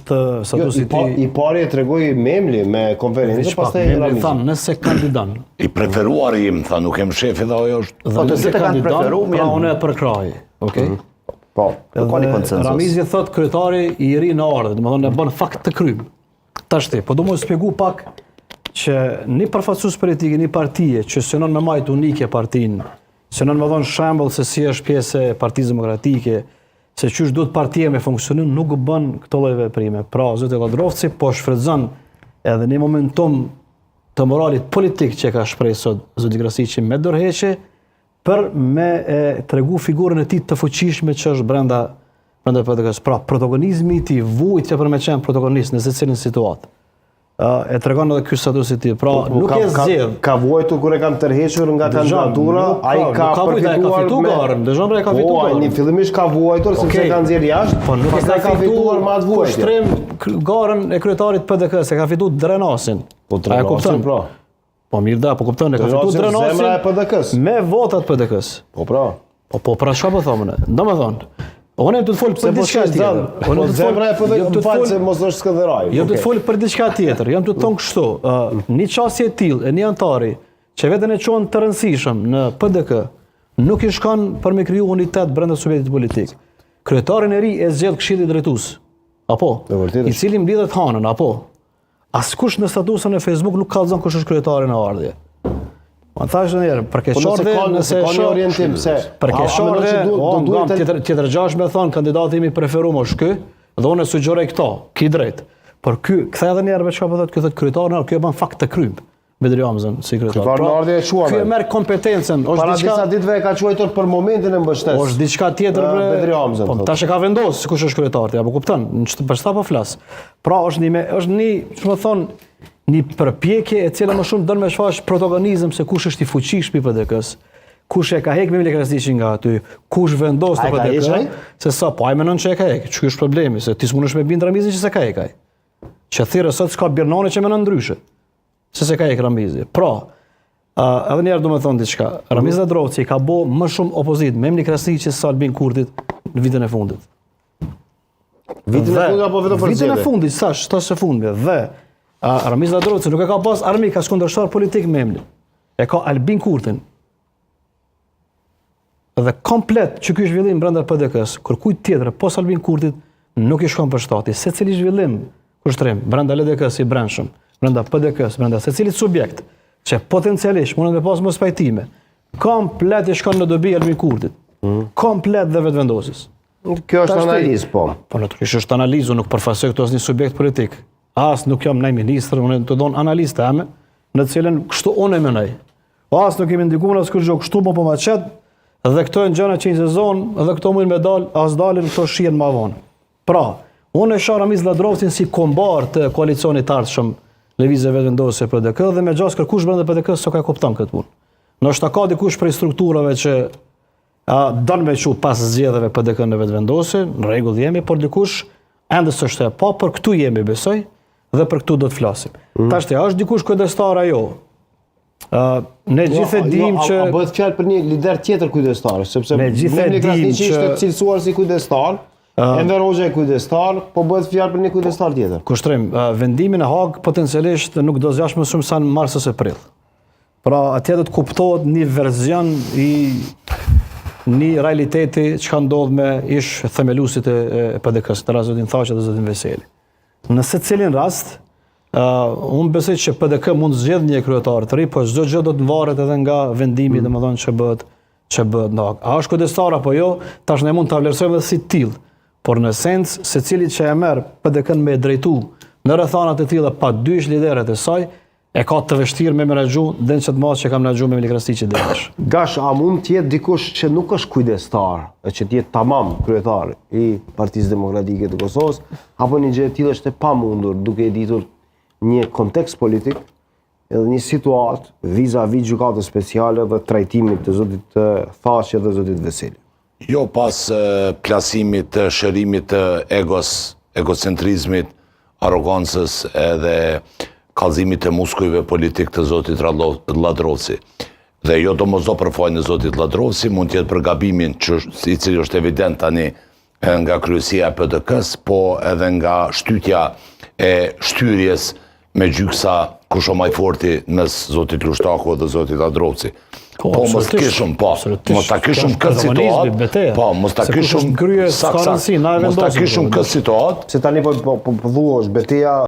të statusit I pari e tregoi Memli me konferencë, pastaj Memli thanë nëse kandidan. I preferuari im, tha, nuk kem shefi dhe ajo është. Dhe nëse kandidan, pra unë e përkraj. Okej? Po, ka një konsensus. Ramizi thot kryetari i ri në ardhe, domethënë e bën fakt të krym. Tashti, po do më shpjegu pak që një përfaqësues politik, një partije që synon me majt unike partinë, synon me dhënë shembull se si është pjesë e Partisë Demokratike, se qysh duhet partia me funksionu, nuk bën këto lloj veprime. Pra, zoti Lladrovci po shfrytëzon edhe në momentum të moralit politik që ka shprehë sot zoti Krasiqi me dorëheqje për me tregu figurën e tij të fuqishme që është brenda PDK-s. Pra, protagonizmi i tij, vujtja për me qenë protagonist në secilin situatë. E tregon edhe ky status i tij. Pra, nuk e zgjedh. Ka vuajtur kur e kanë tërhequr nga kandidatura, ai ka përfituar garën. Dëgjoni, ka fituar garën. Ai fillimisht ka vuajtur sepse kanë nxjerr jashtë, po nuk pastaj ka fituar me atë vuajtje. Shtrim garën e kryetarit PDK-s, e ka fituar Drenasin. Po Drenasin, pra. Po mirë da, po kupton, e ka fituar Drenasin. Zemra e PDK-s. Me votat PDK-s. Po pra. Po pra çfarë po thonë? Domethënë, unë do të fol për diçka tjetër. Unë do të zemra e PDK-s, më fal se mos është skënderaj. Jo do të fol për diçka tjetër. Jam të thonë kështu, një çështje e tillë, e një antari që veten e çon të rëndësishëm në PDK, nuk i shkon për me kriju unitet brenda subjektit politik. Kryetarin e ri e zgjedh Këshilli Drejtues. Apo? I cili mblidhet hanën, apo? Askush në statusën e Facebook nuk kallzon kush është kryetari në ardhje. Ma thash në njerë, për keshardhe, nëse ka një orientim, se për keshardhe, tjetër gjash me thonë, kandidati imi preferuar është ky, dhe unë e sugjeroj këto, ki drejt. Por ky, kthe edhe njerë me çka po thotë, ky thotë kryetarën, ky e bën fakt të krym. Bedri Ramzën si kryetar. Kryetari në ardhje e quajtur. Ky e merr kompetencën, para disa ditëve e ka quajtur për momentin e mbështetjes. Është diçka tjetër Bedri Ramzën. Po tash e ka vendosur kush është kryetari, apo kupton? Për çfarë po flas? Pra është një, ç'më thon, një përpjekje e cila më shumë don me shfaq protagonizëm se kush është i fuqishëm i PDK-s, kush e ka heq Memli Krasiqin nga aty, kush vendos të PDK, se sa po ai mendon që e ka heq. Ç'ky është problemi, se ti s'mundesh me bind Ramizin që se ka heq ai. Që thirrë sot s'ka Birnani që mendon ndryshe. Se ka heq Ramizi. Pra, edhe njerë do me thonë diçka, Ramiz Lladrovci ka bo më shumë opozit Memli Krasiqi se Albin Kurtit në vitin e fundit. Vitin e fundit apo vetëm për vitin e fundit, shtash e fundit, dhe Ramiz Lladrovci nuk e ka pas armik, ka kundërshtar politik Memli. E ka Albin Kurtin. Dhe komplet që ky zhvillim brenda PDK-s, kërkujt tjetër pos Albin Kurtit nuk i shkon për shtati. Secili zhvillim kushtrim brenda LDK-s i brendshëm, brenda PDK-s, brenda secilit subjekt që potencialisht mund të pas mos pajtime, komplet i shkon në dobi Albin Kurtit. Komplet dhe vetvendosis. Kjo është analizë, po. Po natyrisht është analizë, nuk përfaqësoj këtu asnjë subjekt politik. As nuk jam ndaj ministër, unë të don analistë eme, në të cilën kështu unë e mendoj. As nuk kemi ndikuar as kërgjë kështu, po ma çet, dhe këto janë gjëra që në sezon, dhe këto mund me dal, as dalin këto shihen më vonë. Pra, unë e shoh Ramiz Lladrovcin si kombar të koalicionit të ardhshëm lëvizje vetëvendosje PDK dhe me gjas kërkush brenda PDK-s s'ka kupton këtë punë. Ndoshta ka dikush prej strukturave që don me çu pas zgjedhjeve PDK në vetëvendosje, në rregull jemi, por dikush ende s'është e pa, por këtu jemi besoj dhe për këtu do të flasim. Tashti, është dikush kujdestar ajo. Ne gjithë e dim që a bëhet fjalë për një lider tjetër kujdestar, sepse Memli Krasiqi ishte cilësuar si kujdestar. Enver Hoxha e kujdestar, po bëhet fjalë për një kujdestar tjetër. Kushtrim, vendimin e Hag potencialisht nuk do zgjash më shumë sa në mars ose prill. Pra, atje do të kuptohet një verzion i një realiteti që ka ndodhur me ish themeluesit e PDK-s, të zotin Thaqi dhe zotin Veseli. Në secilin rast, unë besoj që PDK mund të zgjedhë një kryetar të ri, po çdo gjë do të varet edhe nga vendimi, domethënë që bëhet në Hag. A është kujdestar apo jo, tash ne mund ta vlerësojmë edhe si tillë. Por në esencë, secili që e merr PDK-n me drejtu në rrethana të tilla pa dysh liderët e saj, e ka të vështirë me menaxhu den që të madh që ka menaxhu Memli Krasiqi deri. Gash, a mund të jetë dikush që nuk është kujdestar, që të jetë tamam kryetar i Partisë Demokratike të Kosovës, apo një gjë e tillë është e pamundur duke e ditur një kontekst politik edhe një situatë vis-a-vis gjykatës speciale dhe trajtimit të zotit Thaqi dhe zotit Veseli? Jo pas plasimit të shërimit të egocentrizmit, arrogancës edhe kallëzimit të muskujve politik të zotit Lladrovci. Dhe jo do mos do për fajin e zotit Lladrovci, mund të jetë për gabimin i cili është evident tani nga kryesia e PDK-s, po edhe nga shtytja e shtyrjes me gjyksa kush o maj forti mes zotit Lushtaku dhe zotit Adroci. Po, mos ta kishëm këtë situatë, Se tani po thuash beteja